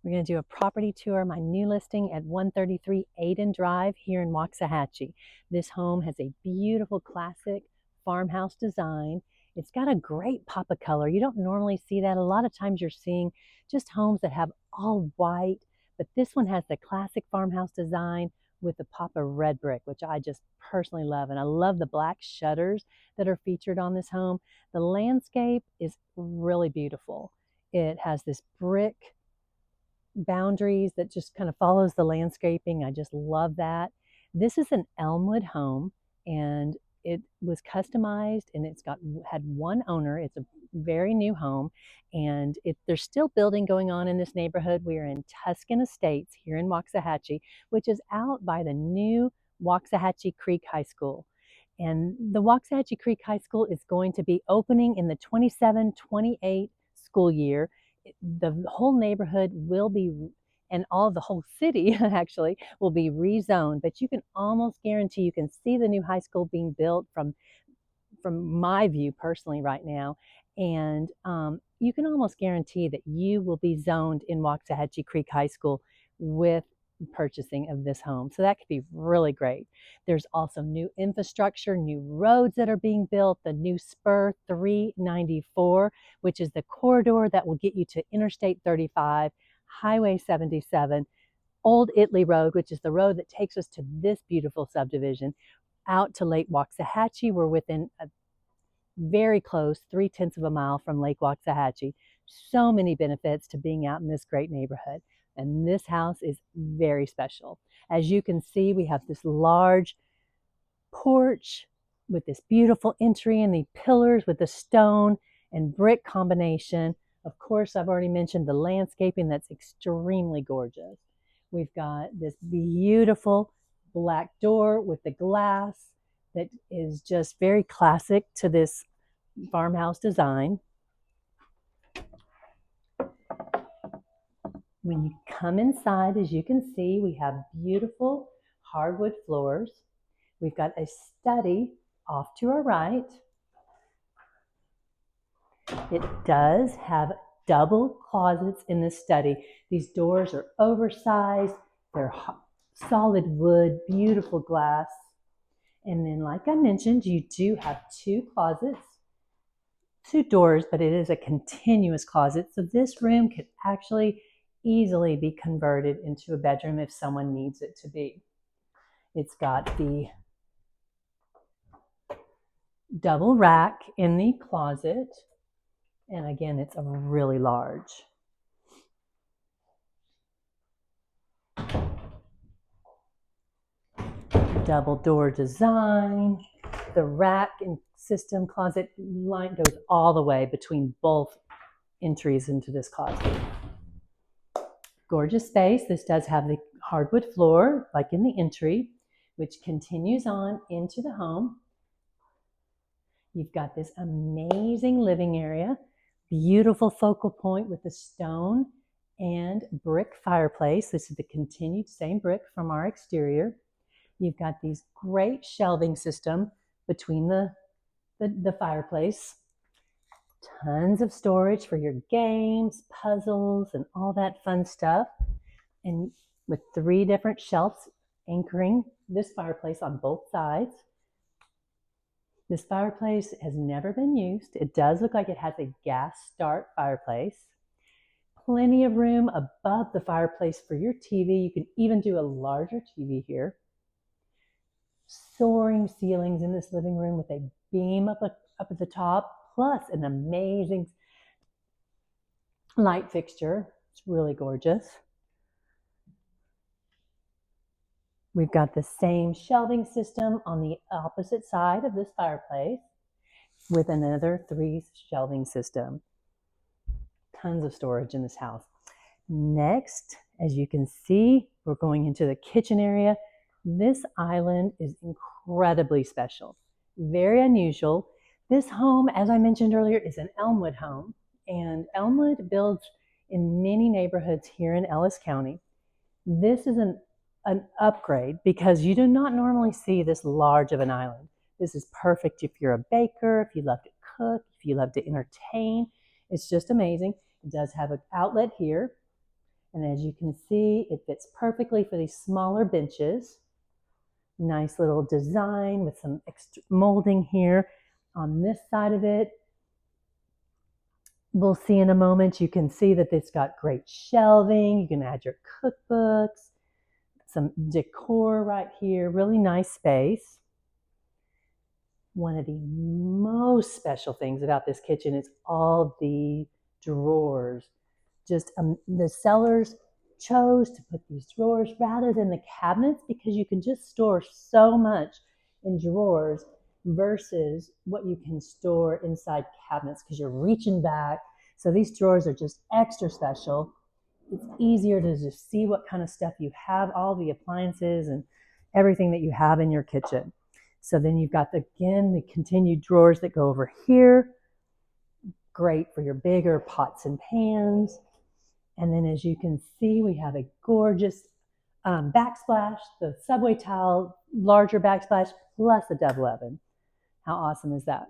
We're going to do a property tour of my new listing at 133 Aiden Drive here in Waxahachie. This home has a beautiful classic farmhouse design. It's got a great pop of color. You don't normally see that. A lot of times you're seeing just homes that have all white, but this one has the classic farmhouse design with the pop of red brick, which I just personally love. And I love the black shutters that are featured on this home. The landscape is really beautiful. It has this brick boundaries that just kind of follows the landscaping. I just love that. This is an Elmwood home, and it was customized, and had one owner. It's a very new home, and there's still building going on in this neighborhood. We are in Tuscan Estates here in Waxahachie, which is out by the new Waxahachie Creek High School. And the Waxahachie Creek High School is going to be opening in the 27-28 school year. The whole neighborhood will be, and all the whole city actually, will be rezoned. But you can almost guarantee you can see the new high school being built from my view personally right now. And you can almost guarantee that you will be zoned in Waxahachie Creek High School with purchasing of this home. So that could be really great. There's also new infrastructure, new roads that are being built, the new spur 394, which is the corridor that will get you to Interstate 35, Highway 77, Old Italy Road, which is the road that takes us to this beautiful subdivision, out to Lake Waxahachie. We're within a very close, 3/10 of a mile from Lake Waxahachie. So many benefits to being out in this great neighborhood. And this house is very special. As you can see, we have this large porch with this beautiful entry and the pillars with the stone and brick combination. Of course, I've already mentioned the landscaping that's extremely gorgeous. We've got this beautiful black door with the glass that is just very classic to this farmhouse design. When you come inside, as you can see, we have beautiful hardwood floors. We've got a study off to our right. It does have double closets in the study. These doors are oversized. They're solid wood, beautiful glass. And then, like I mentioned, you do have two closets, two doors, but it is a continuous closet. So this room could actually easily be converted into a bedroom if someone needs it to be. It's got the double rack in the closet. And again, it's a really large. Double door design. The rack and system closet line goes all the way between both entries into this closet. Gorgeous space. This does have the hardwood floor, like in the entry, which continues on into the home. You've got this amazing living area, beautiful focal point with the stone and brick fireplace. This is the continued same brick from our exterior. You've got these great shelving system between the fireplace. Tons of storage for your games, puzzles, and all that fun stuff. And with 3 different shelves anchoring this fireplace on both sides. This fireplace has never been used. It does look like it has a gas start fireplace. Plenty of room above the fireplace for your TV. You can even do a larger TV here. Soaring ceilings in this living room with a beam up at the top, plus an amazing light fixture. It's really gorgeous. We've got the same shelving system on the opposite side of this fireplace with another 3 shelving system. Tons of storage in this house. Next, as you can see, we're going into the kitchen area. This island is incredibly special, very unusual. This home, as I mentioned earlier, is an Elmwood home, and Elmwood builds in many neighborhoods here in Ellis County. This is an upgrade because you do not normally see this large of an island. This is perfect if you're a baker, if you love to cook, if you love to entertain. It's just amazing. It does have an outlet here. And as you can see, it fits perfectly for these smaller benches. Nice little design with some extra molding here on this side of it. We'll see in a moment, you can see that it's got great shelving. You can add your cookbooks, some decor right here, really nice space. One of the most special things about this kitchen is all the drawers. Just the sellers chose to put these drawers rather than the cabinets because you can just store so much in drawers versus what you can store inside cabinets because you're reaching back. So these drawers are just extra special. It's easier to just see what kind of stuff you have, all the appliances and everything that you have in your kitchen. So then you've got, again, the continued drawers that go over here. Great for your bigger pots and pans. And then as you can see, we have a gorgeous backsplash, the subway tile, larger backsplash, plus a double oven. How awesome is that?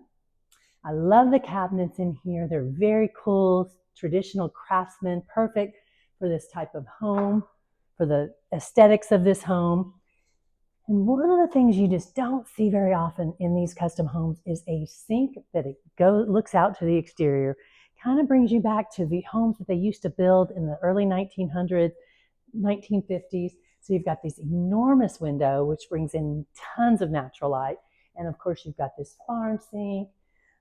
I love the cabinets in here. They're very cool, traditional craftsmen, perfect for this type of home, for the aesthetics of this home. And one of the things you just don't see very often in these custom homes is a sink that looks out to the exterior. Kind of brings you back to the homes that they used to build in the early 1900s, 1950s. So you've got this enormous window, which brings in tons of natural light. And of course, you've got this farm sink.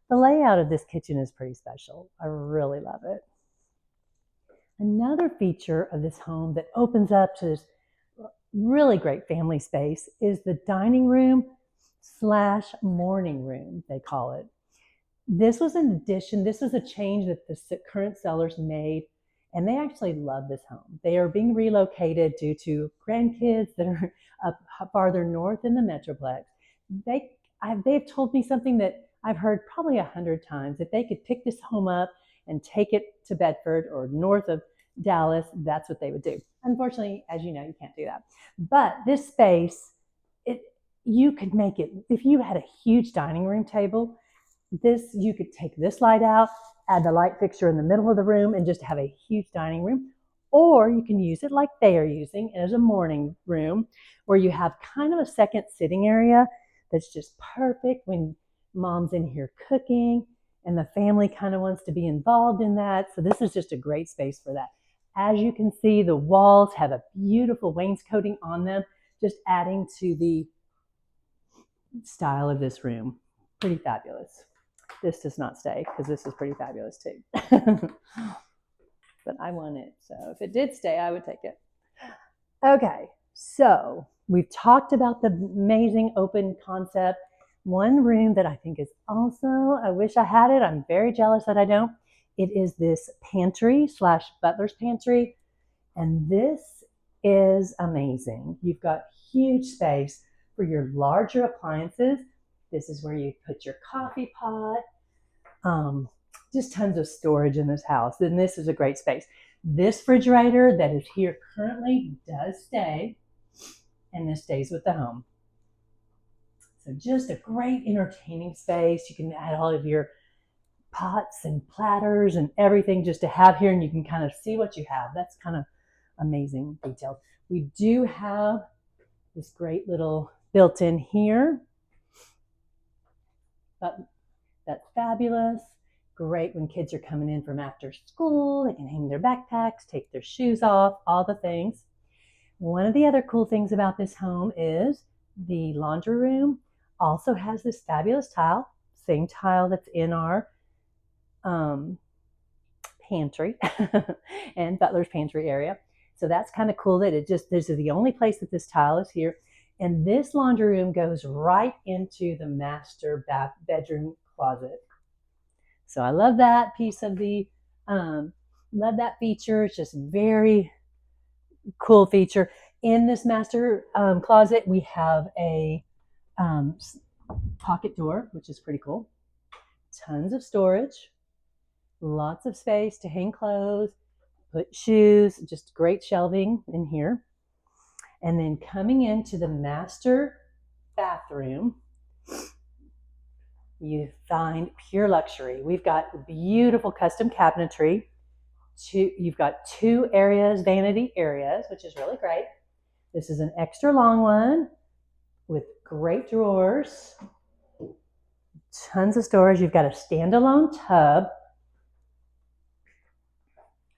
The layout of this kitchen is pretty special. I really love it. Another feature of this home that opens up to this really great family space is the dining room / morning room, they call it. This was an addition. This is a change that the current sellers made, and they actually love this home. They are being relocated due to grandkids that are up farther north in the Metroplex. They've told me something that I've heard probably 100 times, that they could pick this home up and take it to Bedford or north of Dallas. That's what they would do. Unfortunately, as you know, you can't do that. But this space, you could make it, if you had a huge dining room table, you could take this light out, add the light fixture in the middle of the room, and just have a huge dining room. Or you can use it like they are using as a morning room, where you have kind of a second sitting area that's just perfect when mom's in here cooking and the family kind of wants to be involved in that. So this is just a great space for that. As you can see, the walls have a beautiful wainscoting on them, just adding to the style of this room. Pretty fabulous. This does not stay because this is pretty fabulous too. But I want it. So if it did stay, I would take it. Okay, so we've talked about the amazing open concept. One room that I think is also, I wish I had it. I'm very jealous that I don't. It is this pantry / butler's pantry. And this is amazing. You've got huge space for your larger appliances. This is where you put your coffee pot. Just tons of storage in this house. And this is a great space. This refrigerator that is here currently does stay, and this stays with the home. So just a great entertaining space. You can add all of your pots and platters and everything just to have here, and you can kind of see what you have. That's kind of amazing detail. We do have this great little built-in here. But that's fabulous. Great when kids are coming in from after school. They can hang their backpacks, take their shoes off, all the things. One of the other cool things about this home is the laundry room also has this fabulous tile, same tile that's in our pantry and butler's pantry area. So that's kind of cool that this is the only place that this tile is here. And this laundry room goes right into the master bedroom closet. So I love that piece of love that feature. It's just very cool feature. In this master closet, we have a pocket door, which is pretty cool. Tons of storage, lots of space to hang clothes, put shoes, just great shelving in here. And then coming into the master bathroom, you find pure luxury. We've got beautiful custom cabinetry, You've got two areas, vanity areas, which is really great. This is an extra long one with great drawers, tons of storage. You've got a standalone tub,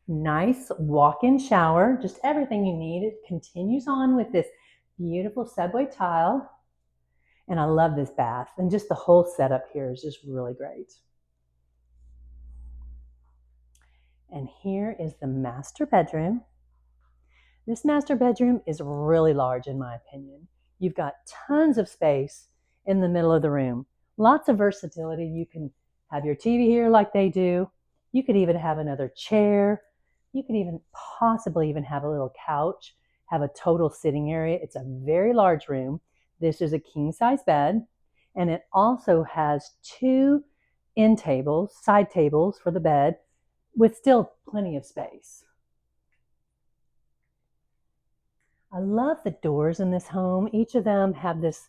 nice walk-in shower, just everything you need. It continues on with this beautiful subway tile. And I love this bath, and just the whole setup here is just really great. And here is the master bedroom. This master bedroom is really large in my opinion. You've got tons of space in the middle of the room. Lots of versatility. You can have your TV here like they do. You could even have another chair. You could even possibly even have a little couch, have a total sitting area. It's a very large room. This is a king size bed, and it also has two end tables, side tables for the bed with still plenty of space. I love the doors in this home. Each of them have this,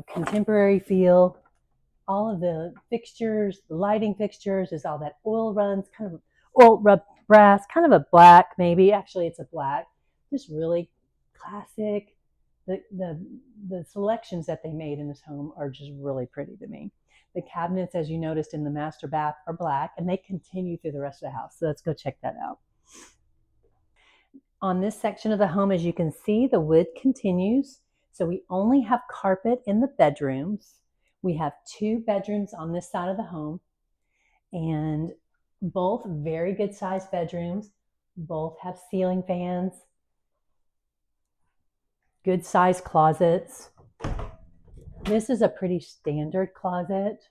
contemporary feel. All of the fixtures, the lighting fixtures is all that oil runs, kind of oil rub brass, kind of a black maybe. Actually, it's a black. Just really classic. The selections that they made in this home are just really pretty to me. The cabinets, as you noticed in the master bath, are black, and they continue through the rest of the house. So let's go check that out. On this section of the home, as you can see, the wood continues. So we only have carpet in the bedrooms. We have two bedrooms on this side of the home, and both very good sized bedrooms. Both have ceiling fans, good sized closets. This is a pretty standard closet.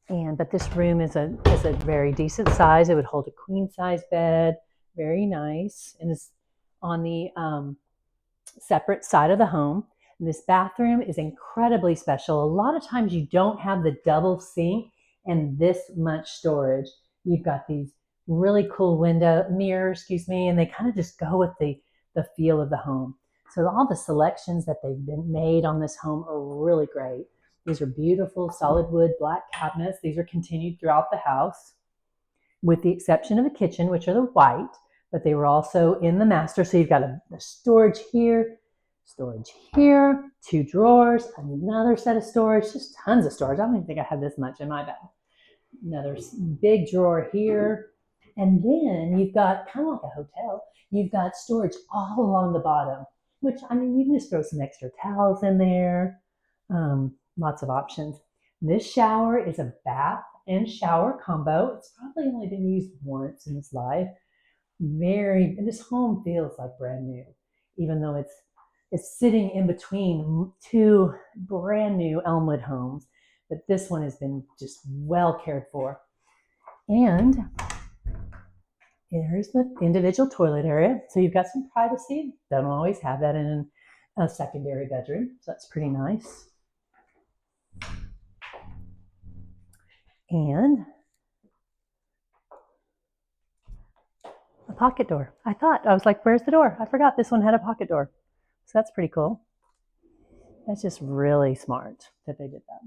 But this room is a very decent size. It would hold a queen size bed, very nice, and it's on the separate side of the home. And this bathroom is incredibly special. A lot of times you don't have the double sink and this much storage. You've got these really cool mirrors, and they kind of just go with the feel of the home. So all the selections that they've been made on this home are really great. These are beautiful solid wood black cabinets. These are continued throughout the house, with the exception of the kitchen, which are the white, but they were also in the master. So you've got a storage here, two drawers, another set of storage, just tons of storage. I don't even think I have this much in my bed. Another big drawer here. And then you've got, kind of like a hotel, you've got storage all along the bottom, which, you can just throw some extra towels in there. Lots of options. This shower is a bath and shower combo. It's probably only been used once in its life. This home feels like brand new, even though it's sitting in between two brand new Elmwood homes. But this one has been just well cared for. And here's the individual toilet area. So you've got some privacy. Don't always have that in a secondary bedroom. So that's pretty nice. And a pocket door. I was like, where's the door? I forgot this one had a pocket door. So that's pretty cool. That's just really smart that they did that.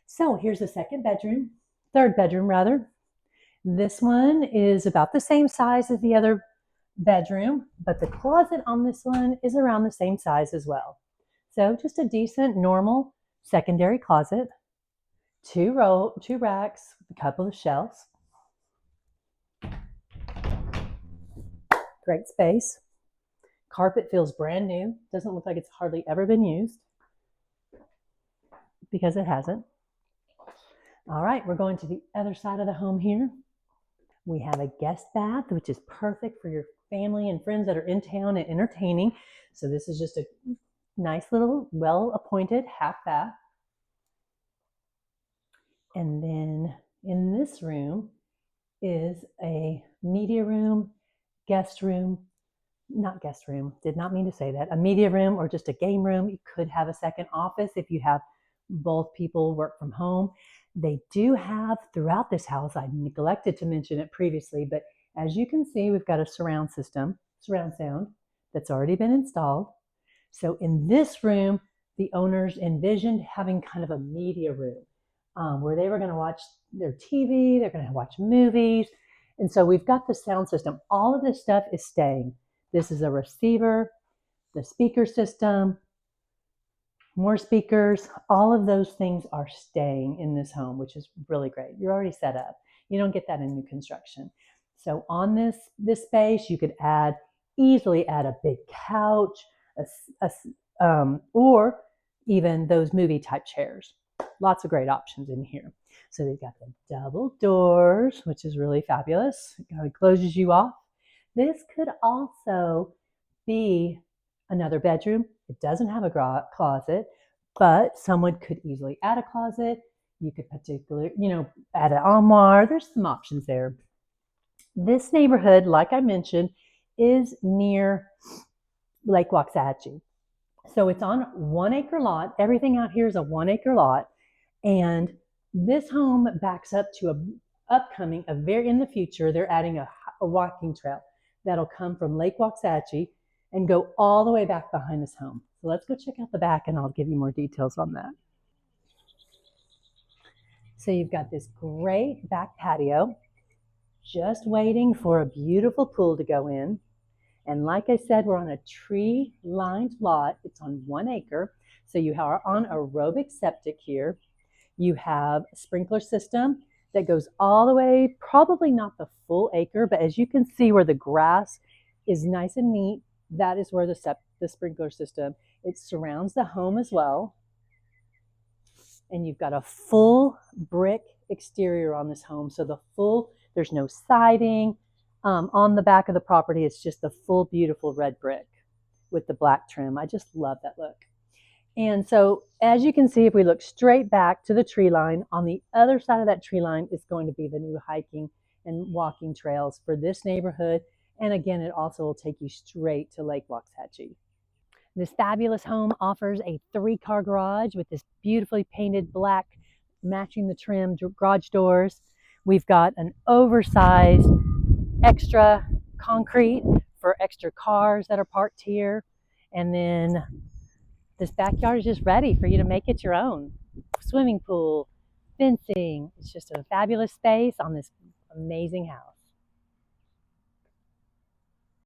So here's the third bedroom rather. This one is about the same size as the other bedroom, but the closet on this one is around the same size as well. So just a decent, normal secondary closet. Two racks with a couple of shelves. Great space. Carpet feels brand new. Doesn't look like it's hardly ever been used, because it hasn't. All right, we're going to the other side of the home here. We have a guest bath, which is perfect for your family and friends that are in town and entertaining. So this is just a nice little well-appointed half bath. And then in this room is a media room, did not mean to say that, a media room or just a game room. You could have a second office if you have both people work from home. They do have throughout this house, I neglected to mention it previously, but as you can see, we've got a surround sound that's already been installed. So in this room, the owners envisioned having kind of a media room. where they were going to watch their TV, they're going to watch movies. And so we've got the sound system. All of this stuff is staying. This is a receiver, the speaker system, more speakers. All of those things are staying in this home, which is really great. You're already set up. You don't get that in new construction. So on this space, you could easily add a big couch, or even those movie type chairs. Lots of great options in here. So they've got the double doors, which is really fabulous. It closes you off. This could also be another bedroom. It doesn't have a closet, but someone could easily add a closet. You could add an armoire. There's some options there. This neighborhood, like I mentioned, is near Lake Waxahachie. So it's on 1 acre lot. Everything out here is a 1 acre lot. And this home backs up to in the future, they're adding a walking trail that'll come from Lake Waxahachie and go all the way back behind this home. So let's go check out the back and I'll give you more details on that. So you've got this great back patio, just waiting for a beautiful pool to go in. And like I said, we're on a tree-lined lot. It's on 1 acre. So you are on aerobic septic here. You have a sprinkler system that goes all the way, probably not the full acre, but as you can see where the grass is nice and neat, that is where the sprinkler system, it surrounds the home as well. And you've got a full brick exterior on this home. So there's no siding. On the back of the property, it's just the full beautiful red brick with the black trim. I just love that look. And so as you can see, if we look straight back to the tree line, on the other side of that tree line is going to be the new hiking and walking trails for this neighborhood. And again, it also will take you straight to Lake Waxahachie. This fabulous home offers a 3-car garage with this beautifully painted black, matching the trim garage doors. We've got an oversized extra concrete for extra cars that are parked here. And then this backyard is just ready for you to make it your own. Swimming pool, fencing. It's just a fabulous space on this amazing house.